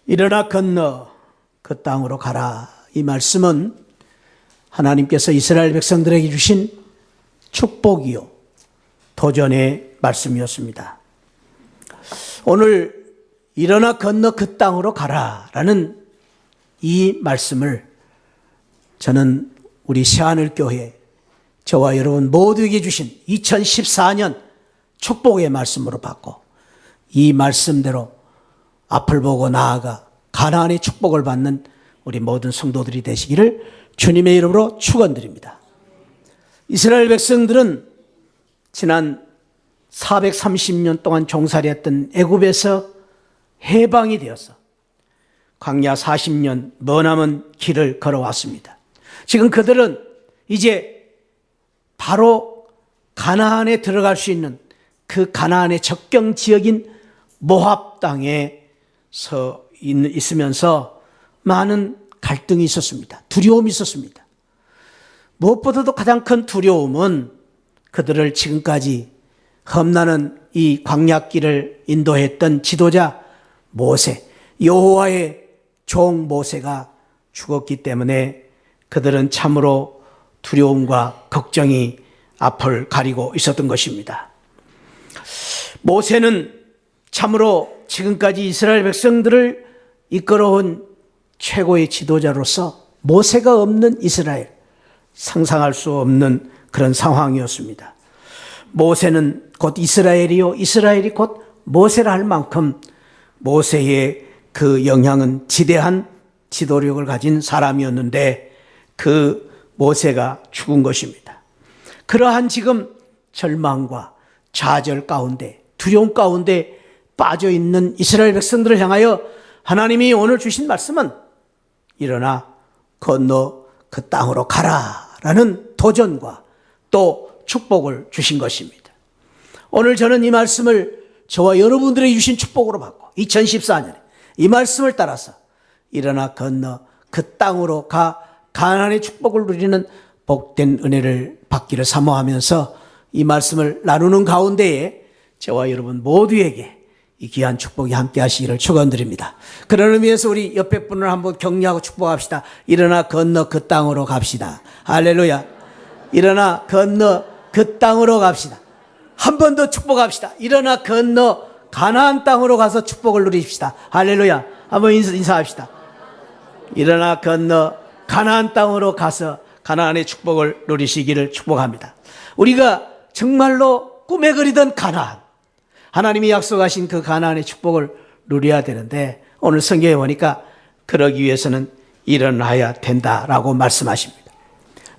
일어나 건너 그 땅으로 가라. 이 말씀은 하나님께서 이스라엘 백성들에게 주신 축복이요 도전의 말씀이었습니다. 오늘 일어나 건너 그 땅으로 가라라는 이 말씀을 저는 우리 새하늘교회 저와 여러분 모두에게 주신 2014년 축복의 말씀으로 받고 이 말씀대로 앞을 보고 나아가 가나안의 축복을 받는 우리 모든 성도들이 되시기를 주님의 이름으로 축원드립니다. 이스라엘 백성들은 지난 430년 동안 종살이했던 애굽에서 해방이 되어서 광야 40년 머나먼 길을 걸어왔습니다. 지금 그들은 이제 바로 가나안에 들어갈 수 있는 그 가나안의 접경 지역인 모압 땅에 서 있으면서 많은 갈등이 있었습니다. 두려움이 있었습니다. 무엇보다도 가장 큰 두려움은 그들을 지금까지 험난한 이 광야길을 인도했던 지도자 모세, 여호와의 종 모세가 죽었기 때문에 그들은 참으로 두려움과 걱정이 앞을 가리고 있었던 것입니다. 모세는 참으로 지금까지 이스라엘 백성들을 이끌어온 최고의 지도자로서 모세가 없는 이스라엘, 상상할 수 없는 그런 상황이었습니다. 모세는 곧 이스라엘이요 이스라엘이 곧 모세라 할 만큼 모세의 그 영향은 지대한 지도력을 가진 사람이었는데 그 모세가 죽은 것입니다. 그러한 지금 절망과 좌절 가운데 두려움 가운데 빠져있는 이스라엘 백성들을 향하여 하나님이 오늘 주신 말씀은 일어나 건너 그 땅으로 가라라는 도전과 또 축복을 주신 것입니다. 오늘 저는 이 말씀을 저와 여러분들에게 주신 축복으로 받고 2014년에 이 말씀을 따라서 일어나 건너 그 땅으로 가 가나안의 축복을 누리는 복된 은혜를 받기를 사모하면서 이 말씀을 나누는 가운데에 저와 여러분 모두에게 이 귀한 축복이 함께 하시기를 축원드립니다. 그런 의미에서 우리 옆에 분을 한번 격려하고 축복합시다. 일어나 건너 그 땅으로 갑시다. 할렐루야. 일어나 건너 그 땅으로 갑시다. 한 번 더 축복합시다. 일어나 건너 가나안 땅으로 가서 축복을 누리십시다. 할렐루야. 한번 인사합시다. 일어나 건너 가나안 땅으로 가서 가나안의 축복을 누리시기를 축복합니다. 우리가 정말로 꿈에 그리던 가나안, 하나님이 약속하신 그 가나안의 축복을 누려야 되는데 오늘 성경에 보니까 그러기 위해서는 일어나야 된다라고 말씀하십니다.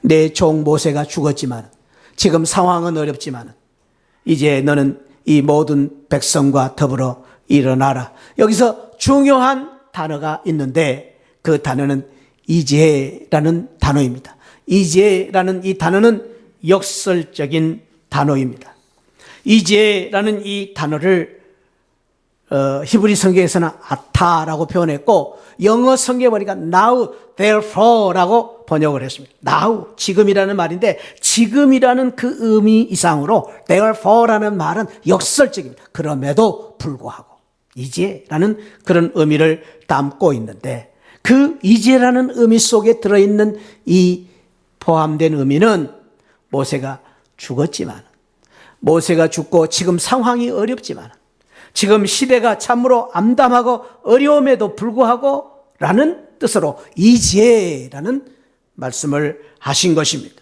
내 종 모세가 죽었지만 지금 상황은 어렵지만 이제 너는 이 모든 백성과 더불어 일어나라. 여기서 중요한 단어가 있는데 그 단어는 이제라는 단어입니다. 이제라는 이 단어는 역설적인 단어입니다. 이제라는 이 단어를 히브리 성경에서는 아타라고 표현했고 영어 성경에 보니까 now, therefore라고 번역을 했습니다. now, 지금이라는 말인데 지금이라는 그 의미 이상으로 therefore라는 말은 역설적입니다. 그럼에도 불구하고 이제라는 그런 의미를 담고 있는데 그 이제라는 의미 속에 들어있는 이 포함된 의미는 모세가 죽었지만 모세가 죽고 지금 상황이 어렵지만 지금 시대가 참으로 암담하고 어려움에도 불구하고 라는 뜻으로 이제라는 말씀을 하신 것입니다.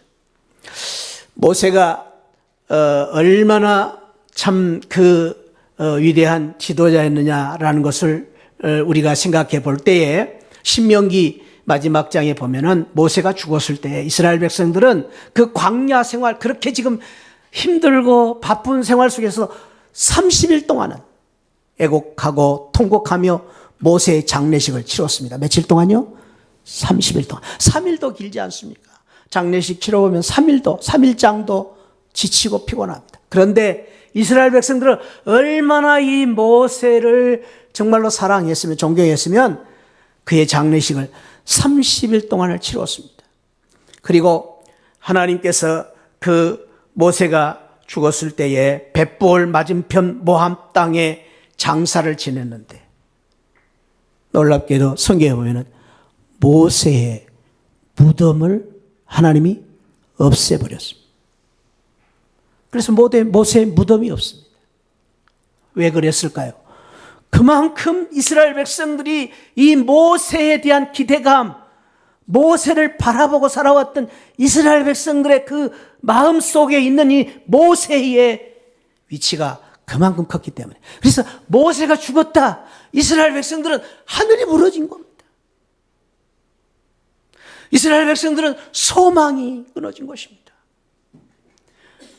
모세가 얼마나 참 위대한 지도자였느냐라는 것을 우리가 생각해 볼 때에 신명기 마지막 장에 보면은 모세가 죽었을 때 이스라엘 백성들은 그 광야 생활 그렇게 지금 힘들고 바쁜 생활 속에서 30일 동안은 애곡하고 통곡하며 모세의 장례식을 치렀습니다. 며칠 동안요? 30일 동안. 3일도 길지 않습니까? 장례식 치러보면 3일장도 지치고 피곤합니다. 그런데 이스라엘 백성들은 얼마나 이 모세를 정말로 사랑했으면 존경했으면 그의 장례식을 30일 동안을 치렀습니다. 그리고 하나님께서 그 모세가 죽었을 때에 벳볼 맞은편 모압 땅에 장사를 지냈는데 놀랍게도 성경에 보면은 모세의 무덤을 하나님이 없애버렸습니다. 그래서 모세의 무덤이 없습니다. 왜 그랬을까요? 그만큼 이스라엘 백성들이 이 모세에 대한 기대감, 모세를 바라보고 살아왔던 이스라엘 백성들의 그 마음 속에 있는 이 모세의 위치가 그만큼 컸기 때문에, 그래서 모세가 죽었다, 이스라엘 백성들은 하늘이 무너진 겁니다. 이스라엘 백성들은 소망이 끊어진 것입니다.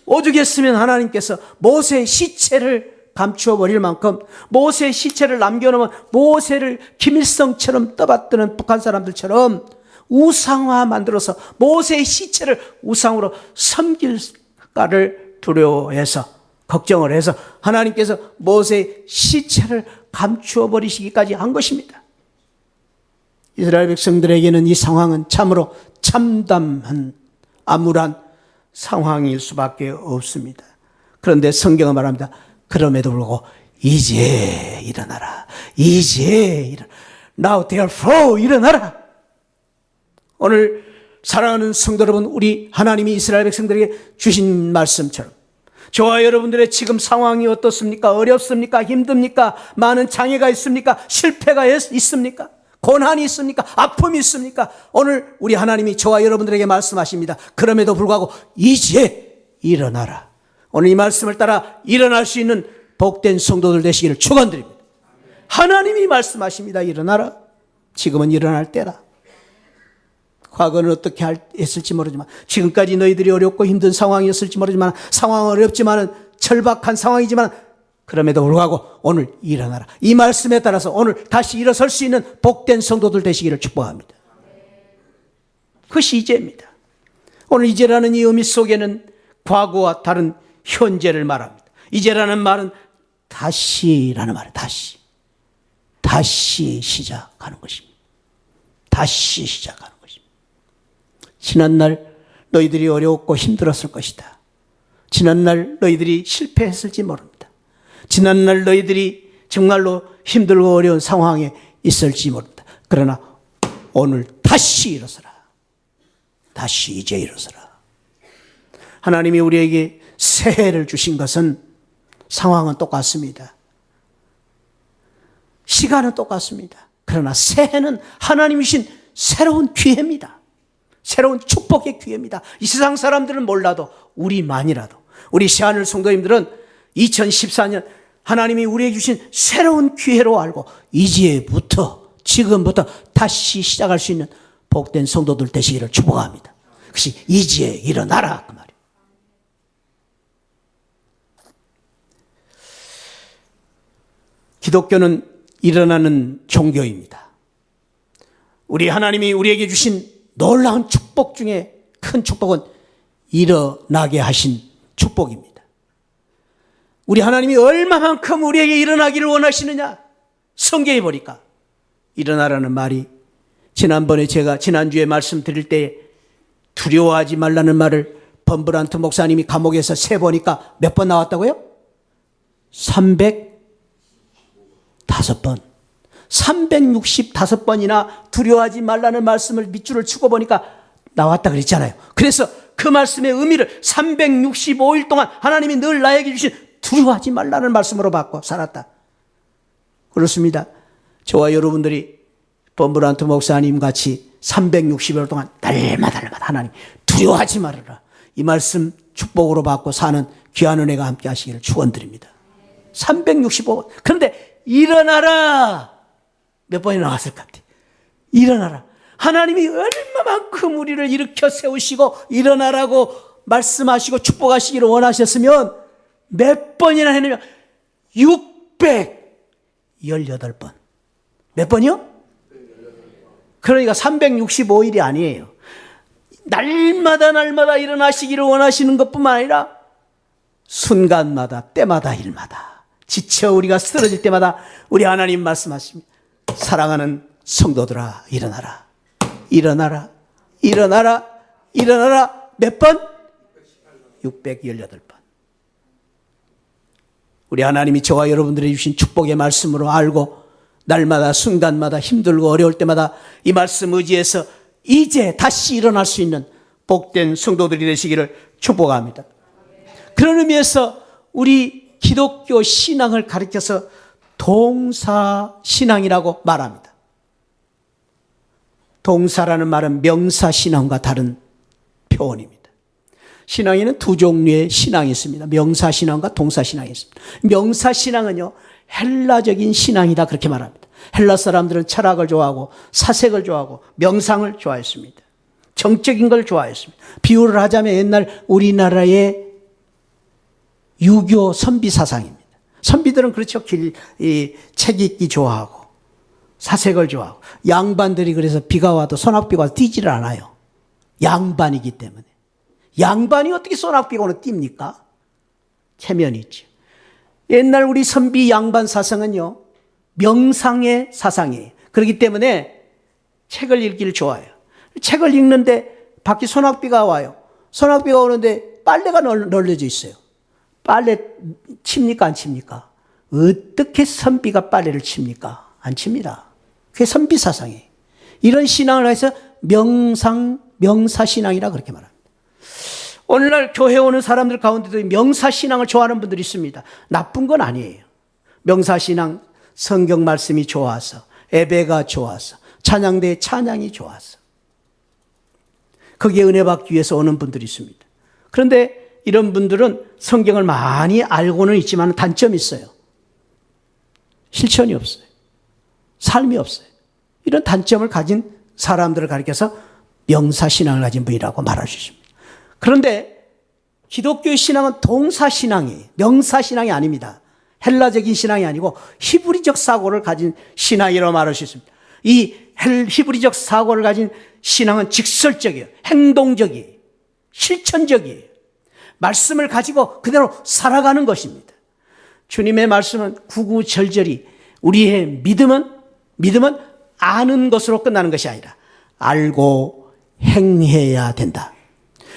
오죽했으면 하나님께서 모세의 시체를 감추어 버릴 만큼, 모세의 시체를 남겨놓으면 모세를 김일성처럼 떠받드는 북한 사람들처럼 우상화 만들어서 모세의 시체를 우상으로 섬길까를 두려워해서, 걱정을 해서 하나님께서 모세의 시체를 감추어 버리시기까지 한 것입니다. 이스라엘 백성들에게는 이 상황은 참으로 참담한 암울한 상황일 수밖에 없습니다. 그런데 성경은 말합니다. 그럼에도 불구하고 이제 일어나라. 이제 일어나라. Now therefore 일어나라. 오늘 사랑하는 성도 여러분, 우리 하나님이 이스라엘 백성들에게 주신 말씀처럼 저와 여러분들의 지금 상황이 어떻습니까? 어렵습니까? 힘듭니까? 많은 장애가 있습니까? 실패가 있습니까? 고난이 있습니까? 아픔이 있습니까? 오늘 우리 하나님이 저와 여러분들에게 말씀하십니다. 그럼에도 불구하고 이제 일어나라. 오늘 이 말씀을 따라 일어날 수 있는 복된 성도들 되시기를 축원드립니다. 하나님이 말씀하십니다. 일어나라. 지금은 일어날 때다. 과거는 어떻게 했을지 모르지만, 지금까지 너희들이 어렵고 힘든 상황이었을지 모르지만, 상황은 어렵지만 절박한 상황이지만, 그럼에도 불구하고 오늘 일어나라. 이 말씀에 따라서 오늘 다시 일어설 수 있는 복된 성도들 되시기를 축복합니다. 그것이 이제입니다. 오늘 이제라는 이 의미 속에는 과거와 다른 현재를 말합니다. 이제라는 말은 다시라는 말이에요. 다시 시작하는 것입니다. 다시 시작하는 것입니다. 지난날 너희들이 어려웠고 힘들었을 것이다. 지난날 너희들이 실패했을지 모릅니다. 지난날 너희들이 정말로 힘들고 어려운 상황에 있을지 모릅니다. 그러나 오늘 다시 일어서라. 다시 이제 일어서라. 하나님이 우리에게 새해를 주신 것은 상황은 똑같습니다. 시간은 똑같습니다. 그러나 새해는 하나님이신 새로운 기회입니다. 새로운 축복의 기회입니다. 이 세상 사람들은 몰라도 우리만이라도, 우리 새하늘 성도님들은 2014년 하나님이 우리에게 주신 새로운 기회로 알고 이제부터, 지금부터 다시 시작할 수 있는 복된 성도들 되시기를 축복합니다. 그것이 이제 일어나라 그 말이에요. 기독교는 일어나는 종교입니다. 우리 하나님이 우리에게 주신 놀라운 축복 중에 큰 축복은 일어나게 하신 축복입니다. 우리 하나님이 얼마만큼 우리에게 일어나기를 원하시느냐? 성경에 보니까 일어나라는 말이, 지난번에 제가 지난주에 말씀드릴 때 두려워하지 말라는 말을 범브란트 목사님이 감옥에서 세보니까 몇 번 나왔다고요? 305번. 365번이나 두려워하지 말라는 말씀을 밑줄을 치고 보니까 나왔다 그랬잖아요. 그래서 그 말씀의 의미를 365일 동안 하나님이 늘 나에게 주신 두려워하지 말라는 말씀으로 받고 살았다. 그렇습니다. 저와 여러분들이 범브란트 목사님 같이 360일 동안 날마다 하나님 두려워하지 말아라, 이 말씀 축복으로 받고 사는 귀한 은혜가 함께 하시기를 축원드립니다. 365번. 그런데 일어나라 몇 번이 나왔을 것 같아요. 일어나라. 하나님이 얼마만큼 우리를 일으켜 세우시고 일어나라고 말씀하시고 축복하시기를 원하셨으면 몇 번이나 했느냐? 618번. 몇 번이요? 그러니까 365일이 아니에요. 날마다 일어나시기를 원하시는 것뿐만 아니라 순간마다, 때마다, 일마다, 지쳐 우리가 쓰러질 때마다 우리 하나님 말씀하십니다. 사랑하는 성도들아, 일어나라. 일어나라. 일어나라. 일어나라. 몇 번? 618번. 우리 하나님이 저와 여러분들이 주신 축복의 말씀으로 알고 날마다 순간마다 힘들고 어려울 때마다 이 말씀 의지해서 이제 다시 일어날 수 있는 복된 성도들이 되시기를 축복합니다. 그런 의미에서 우리 기독교 신앙을 가리켜서 동사신앙이라고 말합니다. 동사라는 말은 명사신앙과 다른 표현입니다. 신앙에는 두 종류의 신앙이 있습니다. 명사신앙과 동사신앙이 있습니다. 명사신앙은요, 헬라적인 신앙이다 그렇게 말합니다. 헬라 사람들은 철학을 좋아하고 사색을 좋아하고 명상을 좋아했습니다. 정적인 걸 좋아했습니다. 비유를 하자면 옛날 우리나라의 유교 선비 사상입니다. 선비들은 그렇죠. 책 읽기 좋아하고 사색을 좋아하고, 양반들이 그래서 비가 와도 소낙비가 와도 뛰지를 않아요. 양반이기 때문에. 양반이 어떻게 소낙비가 오는 뜁니까? 체면이 있죠. 옛날 우리 선비 양반 사상은요, 명상의 사상이에요. 그렇기 때문에 책을 읽기를 좋아해요. 책을 읽는데 밖에 소낙비가 와요. 소낙비가 오는데 빨래가 널려져 있어요. 빨래 칩니까 안 칩니까? 어떻게 선비가 빨래를 칩니까? 안 칩니다. 그게 선비 사상이에요. 이런 신앙을 해서 명사신앙이라 그렇게 말합니다. 오늘날 교회 오는 사람들 가운데도 명사신앙을 좋아하는 분들이 있습니다. 나쁜 건 아니에요. 명사신앙, 성경 말씀이 좋아서, 예배가 좋아서, 찬양대의 찬양이 좋아서, 거기에 은혜 받기 위해서 오는 분들이 있습니다. 그런데 이런 분들은 성경을 많이 알고는 있지만 단점이 있어요. 실천이 없어요. 삶이 없어요. 이런 단점을 가진 사람들을 가리켜서 명사신앙을 가진 분이라고 말할 수 있습니다. 그런데 기독교의 신앙은 동사신앙이에요. 명사신앙이 아닙니다. 헬라적인 신앙이 아니고 히브리적 사고를 가진 신앙이라고 말할 수 있습니다. 이 히브리적 사고를 가진 신앙은 직설적이에요. 행동적이에요. 실천적이에요. 말씀을 가지고 그대로 살아가는 것입니다. 주님의 말씀은 구구절절히, 우리의 믿음은 아는 것으로 끝나는 것이 아니라 알고 행해야 된다.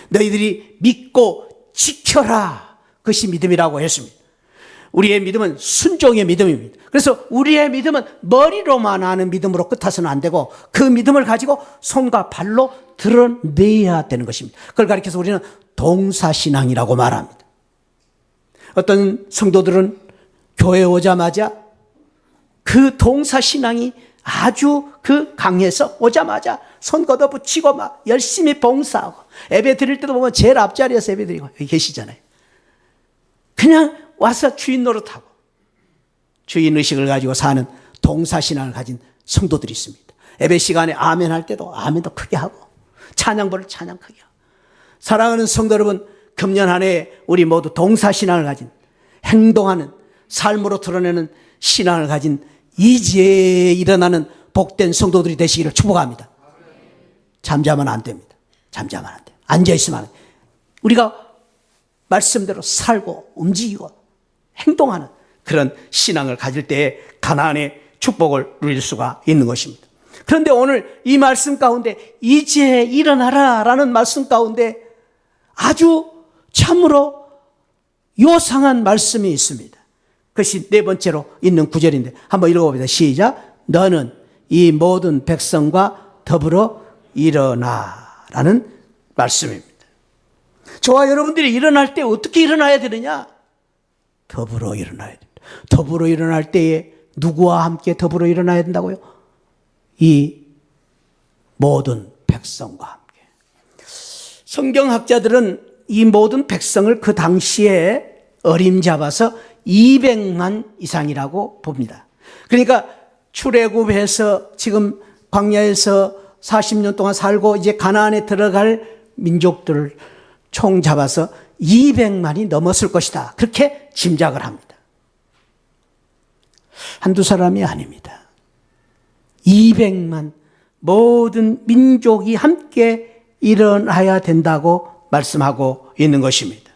너희들이 믿고 지켜라. 그것이 믿음이라고 했습니다. 우리의 믿음은 순종의 믿음입니다. 그래서 우리의 믿음은 머리로만 아는 믿음으로 끝나서는 안 되고 그 믿음을 가지고 손과 발로 드러내야 되는 것입니다. 그걸 가리켜서 우리는 동사신앙이라고 말합니다. 어떤 성도들은 교회 오자마자 그 동사신앙이 아주 강해서 오자마자 손 걷어붙이고 막 열심히 봉사하고, 예배 드릴 때도 보면 제일 앞자리에서 예배 드리고, 여기 계시잖아요. 그냥 와서 주인 노릇하고 주인 의식을 가지고 사는 동사신앙을 가진 성도들이 있습니다. 예배 시간에 아멘 할 때도 아멘도 크게 하고, 찬양부를 찬양 크게 하고. 사랑하는 성도 여러분, 금년 한 해 우리 모두 동사신앙을 가진, 행동하는, 삶으로 드러내는 신앙을 가진 이제 일어나는 복된 성도들이 되시기를 축복합니다. 잠자면 안 됩니다. 잠자면 안 돼요. 앉아있으면 안 돼요. 우리가 말씀대로 살고 움직이고 행동하는 그런 신앙을 가질 때에 가나안의 축복을 누릴 수가 있는 것입니다. 그런데 오늘 이 말씀 가운데 이제 일어나라 라는 말씀 가운데 아주 참으로 요상한 말씀이 있습니다. 그것이 네 번째로 있는 구절인데 한번 읽어봅니다. 시작. 너는 이 모든 백성과 더불어 일어나라는 말씀입니다. 저와 여러분들이 일어날 때 어떻게 일어나야 되느냐? 더불어 일어나야 됩니다. 더불어 일어날 때에 누구와 함께 더불어 일어나야 된다고요? 이 모든 백성과 함께. 성경학자들은 이 모든 백성을 그 당시에 어림잡아서 200만 이상이라고 봅니다. 그러니까 출애굽해서 지금 광야에서 40년 동안 살고 이제 가나안에 들어갈 민족들을 총 잡아서 200만이 넘었을 것이다. 그렇게 짐작을 합니다. 한두 사람이 아닙니다. 200만 모든 민족이 함께 일어나야 된다고 말씀하고 있는 것입니다.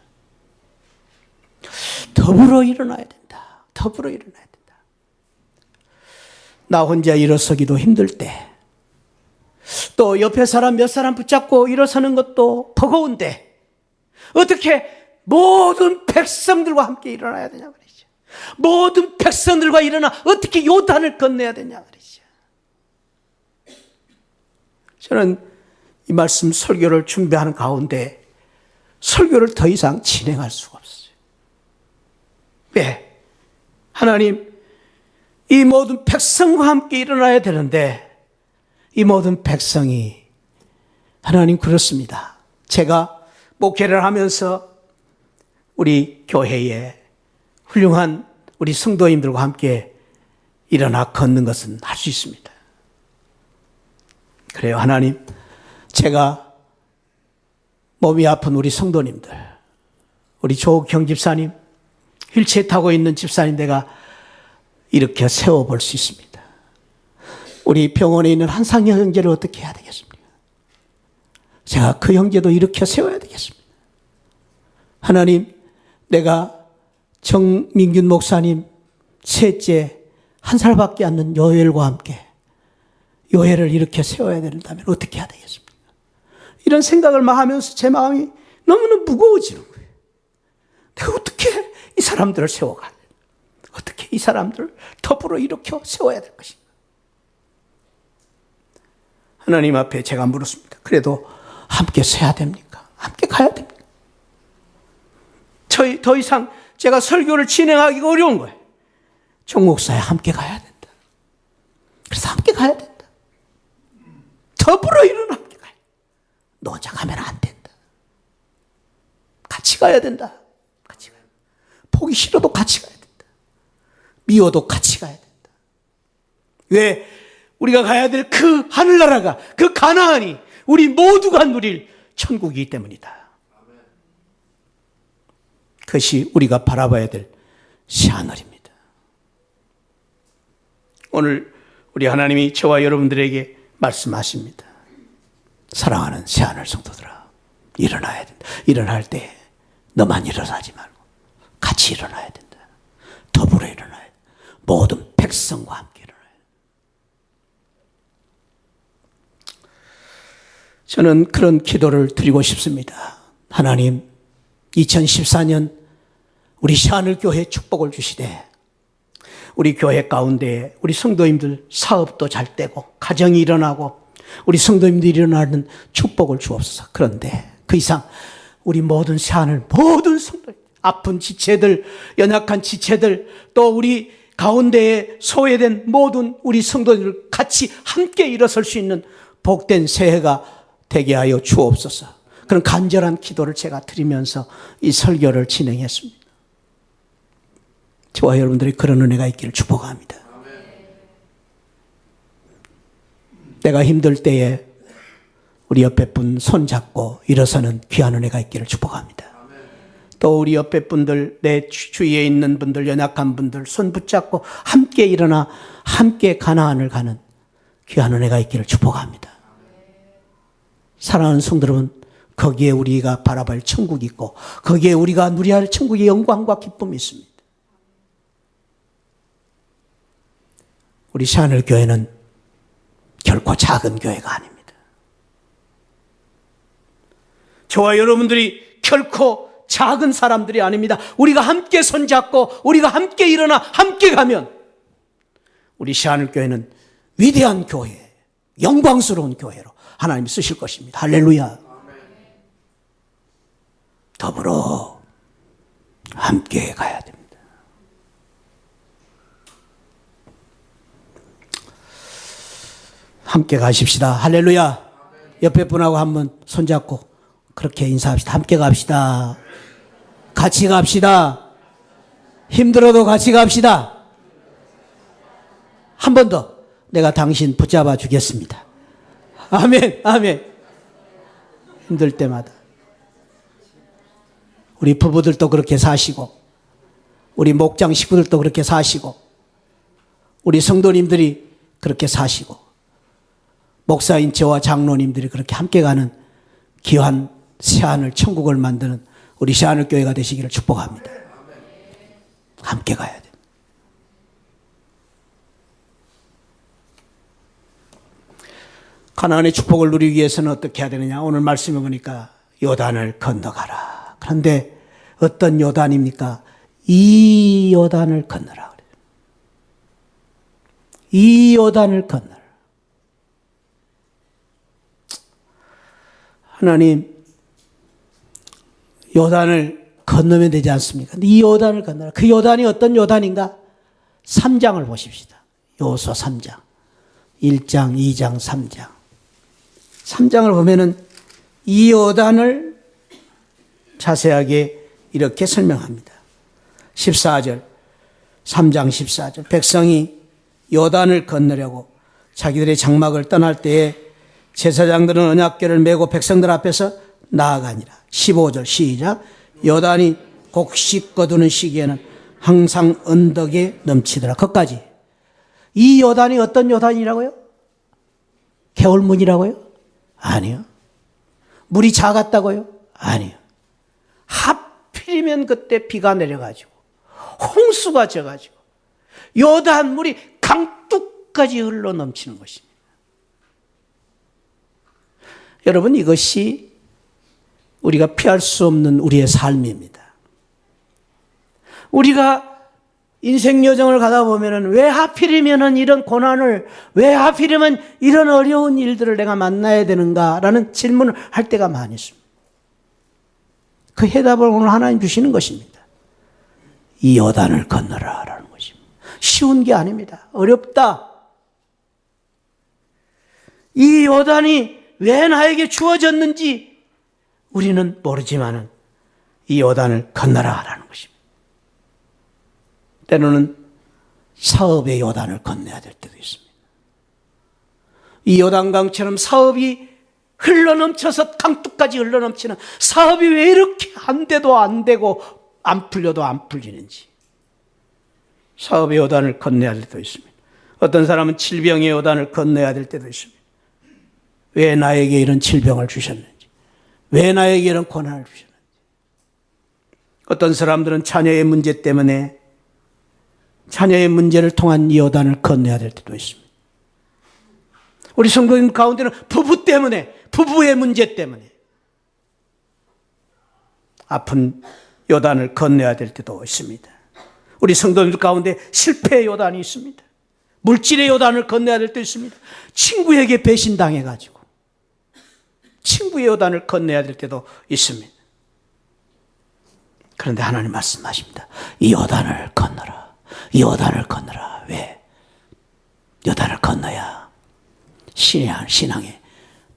더불어 일어나야 된다. 더불어 일어나야 된다. 나 혼자 일어서기도 힘들 때, 또 옆에 사람 몇 사람 붙잡고 일어서는 것도 버거운데 어떻게 모든 백성들과 함께 일어나야 되냐 말이죠. 모든 백성들과 일어나 어떻게 요단을 건너야 되냐 말이죠. 저는 이 말씀 설교를 준비하는 가운데 설교를 더 이상 진행할 수가 없어요. 왜? 하나님, 이 모든 백성과 함께 일어나야 되는데 이 모든 백성이 하나님 그렇습니다. 제가 목회를 하면서 우리 교회에 훌륭한 우리 성도님들과 함께 일어나 걷는 것은 할 수 있습니다. 그래요. 하나님, 제가 몸이 아픈 우리 성도님들, 우리 조경 집사님, 휠체어 타고 있는 집사님 내가 이렇게 세워볼 수 있습니다. 우리 병원에 있는 한상혁 형제를 어떻게 해야 되겠습니까? 제가 그 형제도 이렇게 세워야 되겠습니다. 하나님, 내가 정민균 목사님 셋째 한 살밖에 안 된 요엘과 함께 요엘을 이렇게 세워야 된다면 어떻게 해야 되겠습니까? 이런 생각을 막 하면서 제 마음이 너무너무 무거워지는 거예요. 내가 어떻게 이 사람들을 세워가? 어떻게 이 사람들을 더불어 일으켜 세워야 될 것인가? 하나님 앞에 제가 물었습니다. 그래도 함께 서야 됩니까? 함께 가야 됩니까? 더 이상 제가 설교를 진행하기가 어려운 거예요. 정 목사야, 함께 가야 된다. 그래서 함께 가야 된다. 더불어 일어나 함께 가야 된다. 노자 가면 안 된다. 같이 가야 된다. 같이 가야 된다. 보기 싫어도 같이 가야 된다. 미워도 같이 가야 된다. 왜? 우리가 가야 될 그 하늘나라가, 그 가나안이 우리 모두가 누릴 천국이기 때문이다. 그것이 우리가 바라봐야 될 새하늘입니다. 오늘 우리 하나님이 저와 여러분들에게 말씀하십니다. 사랑하는 새하늘 성도들아, 일어나야 된다. 일어날 때 너만 일어나지 말고 같이 일어나야 된다. 더불어 일어나야 된다. 모든 백성과 함께 일어나야 된다. 저는 그런 기도를 드리고 싶습니다. 하나님, 2014년 우리 새하늘교회 축복을 주시되 우리 교회 가운데 우리 성도님들 사업도 잘 되고 가정이 일어나고 우리 성도님들이 일어나는 축복을 주옵소서. 그런데 그 이상 우리 모든 새하늘 모든 성도님, 아픈 지체들, 연약한 지체들, 또 우리 가운데에 소외된 모든 우리 성도들 같이 함께 일어설 수 있는 복된 새해가 되게 하여 주옵소서. 그런 간절한 기도를 제가 드리면서 이 설교를 진행했습니다. 저와 여러분들이 그런 은혜가 있기를 축복합니다. 내가 힘들 때에 우리 옆에 분 손잡고 일어서는 귀한 은혜가 있기를 축복합니다. 또 우리 옆에 분들, 내 주위에 있는 분들, 연약한 분들 손 붙잡고 함께 일어나 함께 가나안을 가는 귀한 은혜가 있기를 축복합니다. 사랑하는 성도 여러분, 거기에 우리가 바라볼 천국이 있고 거기에 우리가 누려야 할 천국의 영광과 기쁨이 있습니다. 우리 새하늘교회는 결코 작은 교회가 아닙니다. 저와 여러분들이 결코 작은 사람들이 아닙니다. 우리가 함께 손잡고 우리가 함께 일어나 함께 가면 우리 새하늘교회는 위대한 교회, 영광스러운 교회로 하나님이 쓰실 것입니다. 할렐루야. 더불어 함께 가야 됩니다. 함께 가십시다. 할렐루야. 옆에 분하고 한번 손잡고 그렇게 인사합시다. 함께 갑시다. 같이 갑시다. 힘들어도 같이 갑시다. 한 번 더 내가 당신 붙잡아 주겠습니다. 아멘, 아멘. 힘들 때마다 우리 부부들도 그렇게 사시고 우리 목장 식구들도 그렇게 사시고 우리 성도님들이 그렇게 사시고 목사인 저와 장로님들이 그렇게 함께 가는 귀한 새하늘 천국을 만드는 우리 새하늘교회가 되시기를 축복합니다. 함께 가야 됩니다. 가나안의 축복을 누리기 위해서는 어떻게 해야 되느냐? 오늘 말씀해 보니까 요단을 건너가라. 그런데 어떤 요단입니까? 이 요단을 건너라. 이 요단을 건너라. 하나님, 요단을 건너면 되지 않습니까? 이 요단을 건너라. 그 요단이 어떤 요단인가? 3장을 보십시다. 요소 3장. 1장, 2장, 3장. 3장을 보면은 이 요단을 자세하게 이렇게 설명합니다. 14절, 3장 14절. 백성이 요단을 건너려고 자기들의 장막을 떠날 때에 제사장들은 언약궤를 메고 백성들 앞에서 나아가니라. 15절 시작. 요단이 곡식 거두는 시기에는 항상 언덕에 넘치더라. 거기까지. 이 요단이 어떤 요단이라고요? 개울문이라고요? 아니요. 물이 작았다고요? 아니요. 하필이면 그때 비가 내려가지고 홍수가 져가지고 요단 물이 강둑까지 흘러 넘치는 것입니다. 여러분, 이것이 우리가 피할 수 없는 우리의 삶입니다. 우리가 인생 여정을 가다 보면은 왜 하필이면은 이런 고난을, 왜 하필이면 이런 어려운 일들을 내가 만나야 되는가라는 질문을 할 때가 많이 있습니다. 그 해답을 오늘 하나님 주시는 것입니다. 이 요단을 건너라라는 것입니다. 쉬운 게 아닙니다. 어렵다. 이 요단이 왜 나에게 주어졌는지 우리는 모르지만은 이 요단을 건너라라는 것입니다. 때로는 사업의 요단을 건너야 될 때도 있습니다. 이 요단강처럼 사업이 흘러넘쳐서 강둑까지 흘러넘치는 사업이 왜 이렇게 안 돼도 안 되고 안 풀려도 안 풀리는지 사업의 요단을 건너야 될 때도 있습니다. 어떤 사람은 질병의 요단을 건너야 될 때도 있습니다. 왜 나에게 이런 질병을 주셨는지, 왜 나에게 이런 고난을 주셨는지. 어떤 사람들은 자녀의 문제 때문에 자녀의 문제를 통한 이 요단을 건너야 될 때도 있습니다. 우리 성도님 가운데는 부부 때문에, 부부의 문제 때문에 아픈 요단을 건너야 될 때도 있습니다. 우리 성도님들 가운데 실패의 요단이 있습니다. 물질의 요단을 건너야 될 때도 있습니다. 친구에게 배신당해가지고 친구의 요단을 건너야 될 때도 있습니다. 그런데 하나님 말씀하십니다. 이 요단을 건너라. 이 요단을 건너라. 왜? 요단을 건너야 신앙의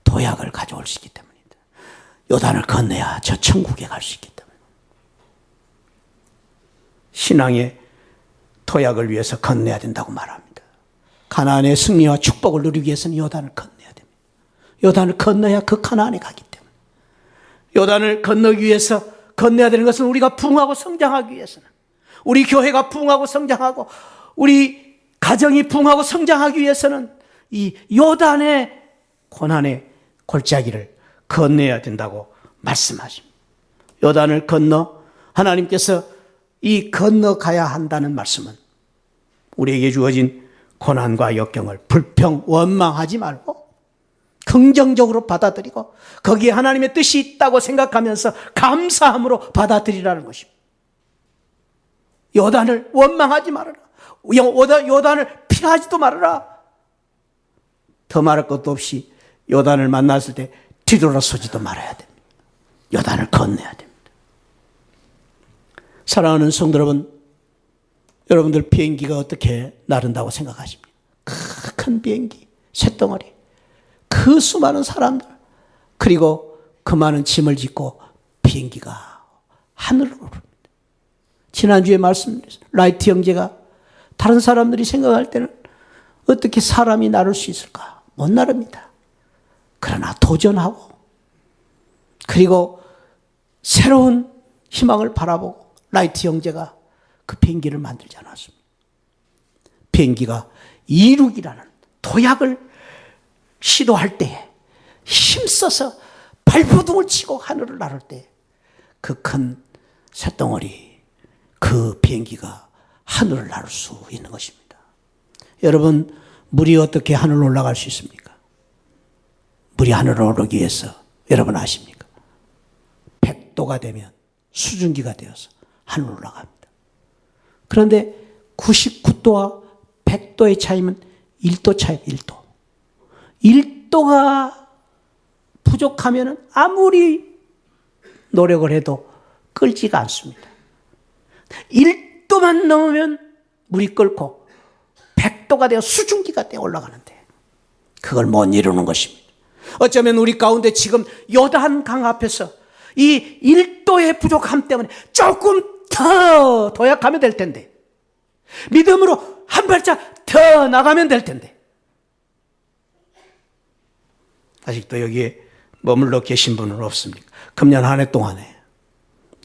도약을 가져올 수 있기 때문입니다. 요단을 건너야 저 천국에 갈 수 있기 때문입니다. 신앙의 도약을 위해서 건너야 된다고 말합니다. 가나안의 승리와 축복을 누리기 위해서는 요단을 건너야 됩니다. 요단을 건너야 그 가나안에 가기 때문에. 요단을 건너기 위해서 건너야 되는 것은 우리가 부흥하고 성장하기 위해서는, 우리 교회가 부흥하고 성장하고 우리 가정이 부흥하고 성장하기 위해서는 이 요단의 고난의 골짜기를 건너야 된다고 말씀하십니다. 요단을 건너 하나님께서 이 건너가야 한다는 말씀은 우리에게 주어진 고난과 역경을 불평, 원망하지 말고 긍정적으로 받아들이고 거기에 하나님의 뜻이 있다고 생각하면서 감사함으로 받아들이라는 것입니다. 요단을 원망하지 말아라. 요단을 피하지도 말아라. 더 말할 것도 없이 요단을 만났을 때 뒤돌아서지도 말아야 됩니다. 요단을 건너야 됩니다. 사랑하는 성도 여러분, 여러분들 비행기가 어떻게 나른다고 생각하십니까? 큰 비행기, 쇳덩어리, 그 수많은 사람들, 그리고 그 많은 짐을 짓고 비행기가 하늘로 오릅니다. 지난주에 말씀드렸어요. 라이트 형제가 다른 사람들이 생각할 때는 어떻게 사람이 나를 수 있을까? 못 나릅니다. 그러나 도전하고 그리고 새로운 희망을 바라보고 라이트 형제가 그 비행기를 만들지 않았습니다. 비행기가 이륙이라는 도약을 시도할 때에 힘써서 발버둥을 치고 하늘을 나를 때 그 큰 쇳덩어리, 그 비행기가 하늘을 나를 수 있는 것입니다. 여러분, 물이 어떻게 하늘로 올라갈 수 있습니까? 물이 하늘로 오르기 위해서 여러분 아십니까? 100도가 되면 수증기가 되어서 하늘로 올라갑니다. 그런데 99도와 100도의 차이면 1도 차이, 1도. 1도가 부족하면 아무리 노력을 해도 끓지가 않습니다. 1도만 넘으면 물이 끓고 100도가 되어 수증기가 되어 올라가는데 그걸 못 이루는 것입니다. 어쩌면 우리 가운데 지금 요단강 앞에서 이 1도의 부족함 때문에 조금 더 도약하면 될 텐데, 믿음으로 한 발짝 더 나가면 될 텐데, 아직도 여기에 머물러 계신 분은 없습니까? 금년 한 해 동안에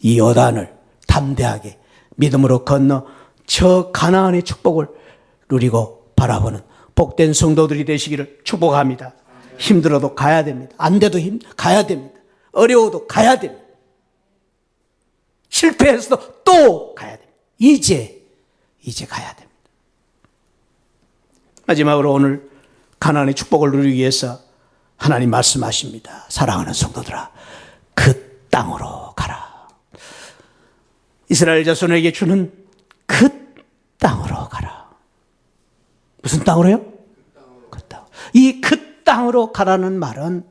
이 요단을 담대하게 믿음으로 건너 저 가나안의 축복을 누리고 바라보는 복된 성도들이 되시기를 축복합니다. 힘들어도 가야 됩니다. 안 돼도 가야 됩니다. 어려워도 가야 됩니다. 실패해서도 또 가야 됩니다. 이제 가야 됩니다. 마지막으로 오늘 가나안의 축복을 누리기 위해서 하나님 말씀하십니다. 사랑하는 성도들아, 그 땅으로 가라. 이스라엘 자손에게 주는 그 땅으로 가라. 무슨 땅으로요? 그 땅. 이 그 땅으로 가라는 말은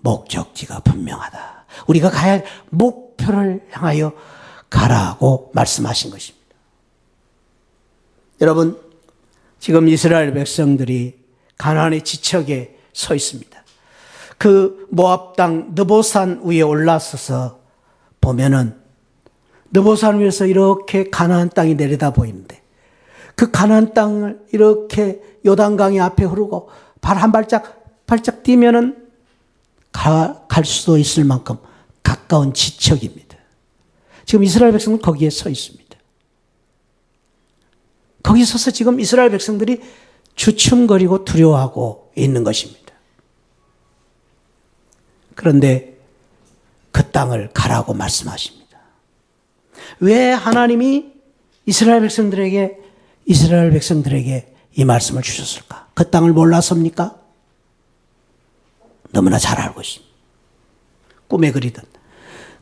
목적지가 분명하다. 우리가 가야 할 목표를 향하여 가라고 말씀하신 것입니다. 여러분, 지금 이스라엘 백성들이 가나안의 지척에 서 있습니다. 그 모압 땅 느보산 위에 올라서서 보면은 느보산 위에서 이렇게 가나안 땅이 내려다 보이는데, 그 가나안 땅을 이렇게 요단강이 앞에 흐르고 발 한 발짝 뛰면은 갈 수도 있을 만큼 가까운 지척입니다. 지금 이스라엘 백성은 거기에 서 있습니다. 거기 서서 지금 이스라엘 백성들이 주춤거리고 두려워하고 있는 것입니다. 그런데 그 땅을 가라고 말씀하십니다. 왜 하나님이 이스라엘 백성들에게 이 말씀을 주셨을까? 그 땅을 몰라서입니까? 너무나 잘 알고 있습니다. 꿈에 그리던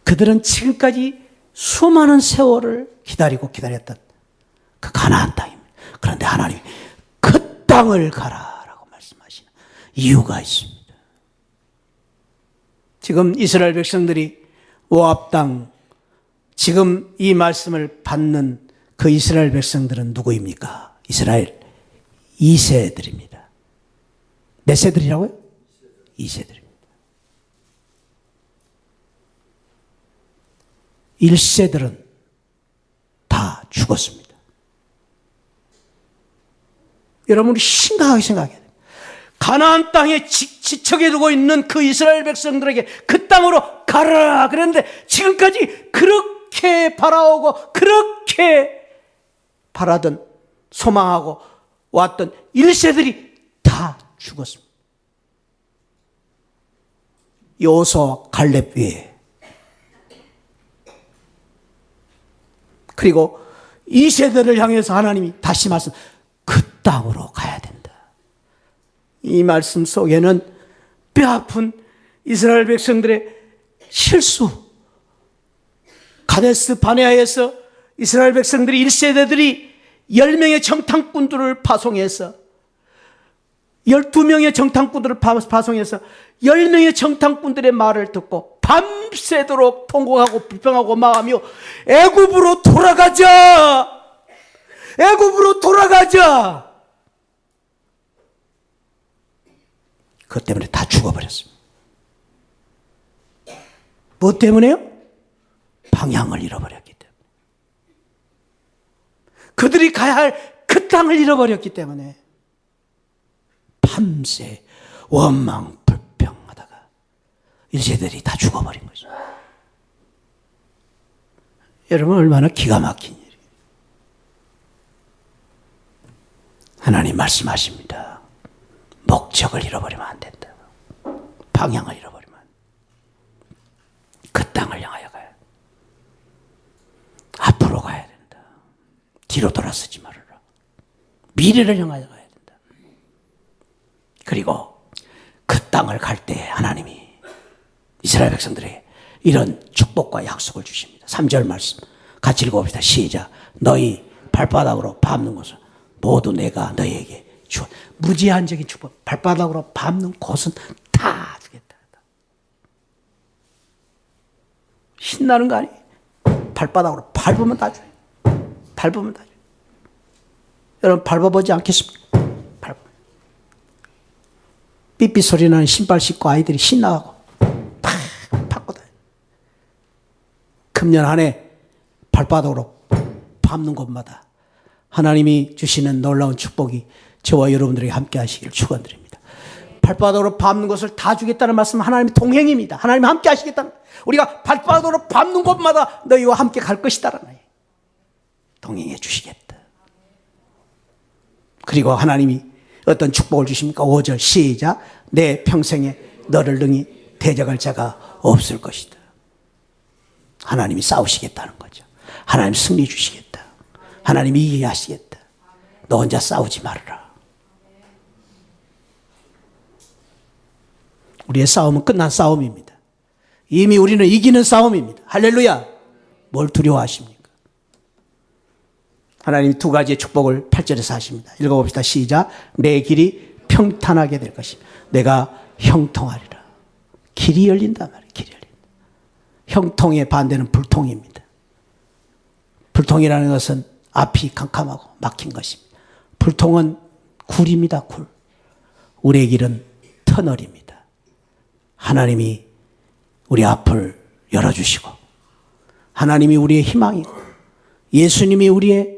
그들은 지금까지 수많은 세월을 기다렸던 그 가나안 땅입니다. 그런데 하나님이 그 땅을 가라라고 말씀하시는 이유가 있습니다. 지금 이스라엘 백성들이 모압 땅, 지금 이 말씀을 받는 그 이스라엘 백성들은 누구입니까? 이스라엘 2세들입니다. 몇 세들이라고요? 2세들입니다. 1세들은 다 죽었습니다. 여러분이 심각하게 생각해야 돼요. 가나안 땅에 지척에 두고 있는 그 이스라엘 백성들에게 그 땅으로 가라. 그런데 지금까지 그렇게 바라오고 그렇게 바라던 소망하고 왔던 1세들이 다 죽었습니다. 여호수아와 갈렙 위에. 그리고 2세들을 향해서 하나님이 다시 말씀, 그 땅으로 가야 된다. 이 말씀 속에는 뼈아픈 이스라엘 백성들의 실수, 가데스 바네아에서 이스라엘 백성들이 1세대들이 10명의 정탐꾼들을 파송해서 12명의 정탐꾼들을 파송해서 10명의 정탐꾼들의 말을 듣고 밤새도록 통곡하고 불평하고 마하며 애굽으로 돌아가자! 애굽으로 돌아가자! 그것 때문에 다 죽어버렸습니다. 뭐 때문에요? 방향을 잃어버렸기 때문에. 그들이 가야 할 그 땅을 잃어버렸기 때문에 밤새 원망 불평하다가 1세들이 다 죽어버린 거죠. 여러분, 얼마나 기가 막힌 일이에요. 하나님 말씀하십니다. 목적을 잃어버리면 안 된다. 방향을 잃어버리면 안 된다. 그 땅을 향하여 가야 된다. 앞으로 가야 된다. 뒤로 돌아서지 말아라. 미래를 향하여 가야 된다. 그리고 그 땅을 갈 때 하나님이 이스라엘 백성들에게 이런 축복과 약속을 주십니다. 3절 말씀. 같이 읽어봅시다. 시작. 너희 발바닥으로 밟는 곳은 모두 내가 너희에게 주. 무제한적인 축복. 발바닥으로 밟는 곳은 다 주겠다. 신나는 거 아니에요? 발바닥으로 밟으면 다 줘요. 밟으면 다 줘요. 여러분 밟아보지 않겠습니까? 삐삐 소리 나는 신발 신고 아이들이 신나고 팍 밟고 다녀요. 금년 한 해 발바닥으로 밟는 곳마다 하나님이 주시는 놀라운 축복이 저와 여러분들에게 함께 하시기를 축원드립니다. 발바닥으로 밟는 것을 다 주겠다는 말씀은 하나님의 동행입니다. 하나님이 함께 하시겠다는, 우리가 발바닥으로 밟는 곳마다 너희와 함께 갈 것이다라는 동행해 주시겠다. 그리고 하나님이 어떤 축복을 주십니까? 5절 시작. 내 평생에 너를 능히 대적할 자가 없을 것이다. 하나님이 싸우시겠다는 거죠. 하나님 승리 주시겠다. 하나님이 이기게 하시겠다. 너 혼자 싸우지 말아라. 우리의 싸움은 끝난 싸움입니다. 이미 우리는 이기는 싸움입니다. 할렐루야. 뭘 두려워하십니까? 하나님이 두 가지의 축복을 8절에서 하십니다. 읽어봅시다. 시작. 내 길이 평탄하게 될 것이다. 내가 형통하리라. 길이 열린단 말이에요. 길이 열린다. 형통의 반대는 불통입니다. 불통이라는 것은 앞이 캄캄하고 막힌 것입니다. 불통은 굴입니다. 굴. 우리의 길은 터널입니다. 하나님이 우리 앞을 열어주시고 하나님이 우리의 희망이고 예수님이 우리의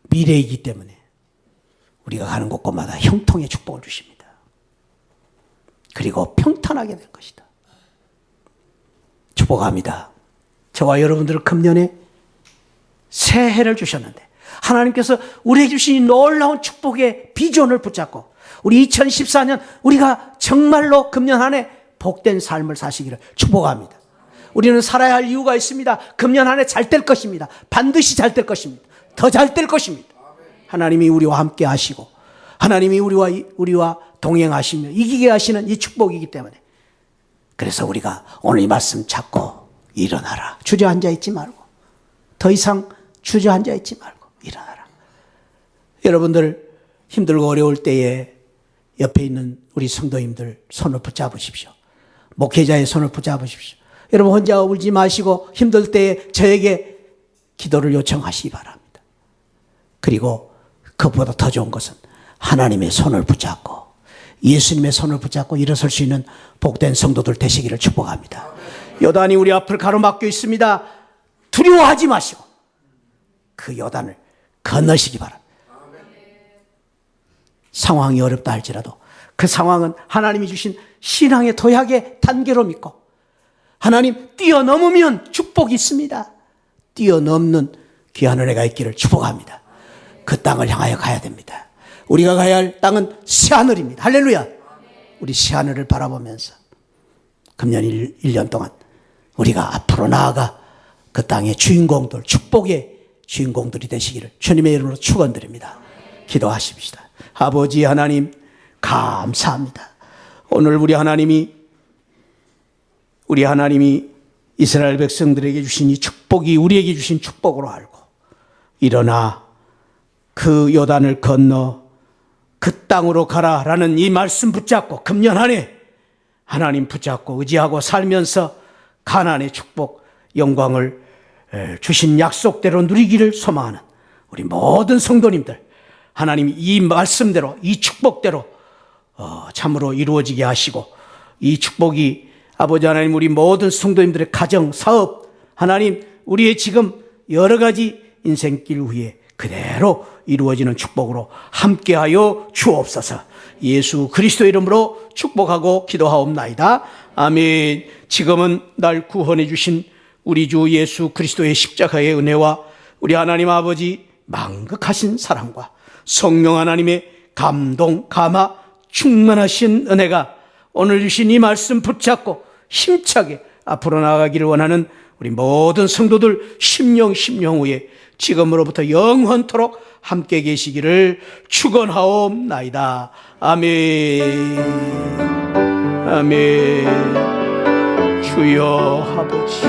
미래이기 때문에 우리가 가는 곳곳마다 형통의 축복을 주십니다. 그리고 평탄하게 될 것이다. 축복합니다. 저와 여러분들을 금년에 새해를 주셨는데 하나님께서 우리에게 주신 놀라운 축복의 비전을 붙잡고 우리 2014년 우리가 정말로 금년 한 해 복된 삶을 사시기를 축복합니다. 우리는 살아야 할 이유가 있습니다. 금년 한 해 잘 될 것입니다. 반드시 잘 될 것입니다. 더 잘 될 것입니다. 하나님이 우리와 함께 하시고 하나님이 우리와 동행하시며 이기게 하시는 이 축복이기 때문에 그래서 우리가 오늘 이 말씀 잡고 일어나라. 주저앉아 있지 말고 더 이상 주저앉아 있지 말고 일어나라. 여러분들 힘들고 어려울 때에 옆에 있는 우리 성도님들 손을 붙잡으십시오. 목회자의 손을 붙잡으십시오. 여러분 혼자 울지 마시고 힘들 때에 저에게 기도를 요청하시기 바랍니다. 그리고 그보다 더 좋은 것은 하나님의 손을 붙잡고 예수님의 손을 붙잡고 일어설 수 있는 복된 성도들 되시기를 축복합니다. 요단이 우리 앞을 가로막고 있습니다. 두려워하지 마시고 그 요단을 건너시기 바랍니다. 상황이 어렵다 할지라도 그 상황은 하나님이 주신 신앙의 도약의 단계로 믿고 하나님 뛰어넘으면 축복이 있습니다. 뛰어넘는 귀한 은혜가 있기를 축복합니다. 그 땅을 향하여 가야 됩니다. 우리가 가야 할 땅은 새하늘입니다. 할렐루야. 우리 새하늘을 바라보면서 금년 1년 동안 우리가 앞으로 나아가 그 땅의 주인공들, 축복의 주인공들이 되시기를 주님의 이름으로 축원드립니다. 기도하십시다. 아버지 하나님 감사합니다. 오늘 우리 하나님이 이스라엘 백성들에게 주신 이 축복이 우리에게 주신 축복으로 알고 일어나 그 요단을 건너 그 땅으로 가라라는 이 말씀 붙잡고 금년 한 해 하나님 붙잡고 의지하고 살면서 가나안의 축복 영광을 주신 약속대로 누리기를 소망하는 우리 모든 성도님들 하나님 이 말씀대로 이 축복대로 참으로 이루어지게 하시고 이 축복이 아버지 하나님 우리 모든 성도님들의 가정, 사업 하나님 우리의 지금 여러 가지 인생길 위에 그대로 이루어지는 축복으로 함께하여 주옵소서. 예수 그리스도 이름으로 축복하고 기도하옵나이다. 아멘. 지금은 날 구원해 주신 우리 주 예수 그리스도의 십자가의 은혜와 우리 하나님 아버지 망극하신 사랑과 성령 하나님의 감동, 감화, 충만하신 은혜가 오늘 주신 이 말씀 붙잡고 힘차게 앞으로 나아가기를 원하는 우리 모든 성도들 심령 후에 지금으로부터 영원토록 함께 계시기를 축원하옵나이다. 아멘. 아멘. 주여 아버지